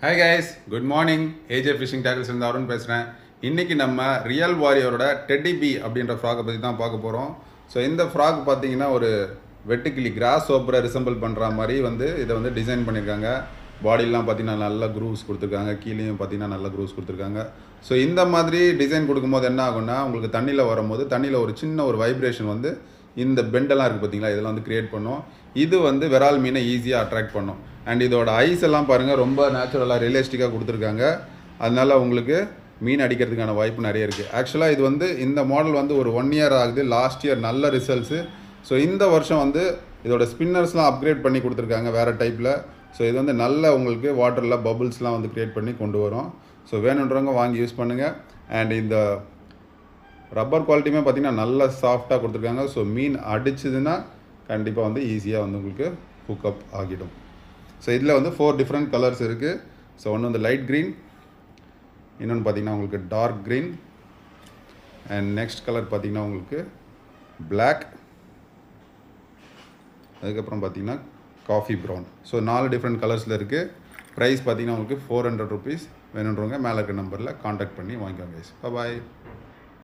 Hi guys, good morning. AJ Fishing Tackles இருந்து அருண் பேசுகிறேன். இன்றைக்கி நம்ம ரியல் வாரியரோட டெட்டி பி அப்படின்ற ஃப்ராகை பற்றி தான் பார்க்க போகிறோம். ஸோ இந்த ஃப்ராக் பார்த்தீங்கன்னா ஒரு வெட்டுக்கிளி கிராஸ் ஓப்பரை ரிசம்பிள் பண்ணுற மாதிரி இதை டிசைன் பண்ணியிருக்காங்க. பாடிலாம் பார்த்தீங்கன்னா நல்ல க்ரூவ்ஸ் கொடுத்துருக்காங்க, கீழேயும் பார்த்தீங்கன்னா நல்ல க்ரூவ்ஸ் கொடுத்துருக்காங்க. ஸோ இந்த மாதிரி டிசைன் கொடுக்கும்போது என்ன ஆகும்னா, உங்களுக்கு தண்ணியில் வரும்போது தண்ணியில் ஒரு சின்ன ஒரு வைப்ரேஷன் இந்த பெண்டெல்லாம் இருக்குது பார்த்தீங்களா, இதெல்லாம் க்ரியேட் பண்ணும். இது விரால் மீனை ஈஸியாக அட்ராக்ட் பண்ணும். அண்ட் இதோட ஐஸ் எல்லாம் பாருங்கள், ரொம்ப நேச்சுரலாக ரியலிஸ்டிக்காக கொடுத்துருக்காங்க. அதனால் உங்களுக்கு மீன் அடிக்கிறதுக்கான வாய்ப்பு நிறைய இருக்குது. ஆக்சுவலாக இது இந்த மாடல் ஒரு 1 இயர் ஆகுது. லாஸ்ட் இயர் நல்ல ரிசல்ட்ஸு. ஸோ இந்த வருஷம் இதோட ஸ்பின்னர்ஸ்லாம் அப்கிரேட் பண்ணி கொடுத்துருக்காங்க வேறு டைப்பில். ஸோ இது நல்ல உங்களுக்கு வாட்டரில் பபுள்ஸ்லாம் க்ரியேட் பண்ணி கொண்டு வரும். ஸோ வேணுன்றவங்க வாங்கி யூஸ் பண்ணுங்கள். அண்ட் இந்த ரப்பர் குவாலிட்டியுமே பார்த்திங்கன்னா நல்லா சாஃப்டாக கொடுத்துருக்காங்க. ஸோ மீன் அடிச்சதுன்னா கண்டிப்பாக ஈஸியாக உங்களுக்கு ஹுக்அப் ஆகிடும். ஸோ இதில் 4 டிஃப்ரெண்ட் கலர்ஸ் இருக்குது. ஸோ ஒன்று லைட் க்ரீன், இன்னொன்று பார்த்திங்கன்னா உங்களுக்கு dark green, and next colour பார்த்திங்கன்னா உங்களுக்கு பிளாக், அதுக்கப்புறம் பார்த்திங்கன்னா காஃபி ப்ரௌன். ஸோ 4 டிஃப்ரெண்ட் கலர்ஸில் இருக்குது. ப்ரைஸ் பார்த்திங்கன்னா உங்களுக்கு 400 ருபீஸ். வேணுன்றவங்க மேலே இருக்க நம்பரில் காண்டாக்ட் பண்ணி வாங்கிக்கோங்க. பாய்.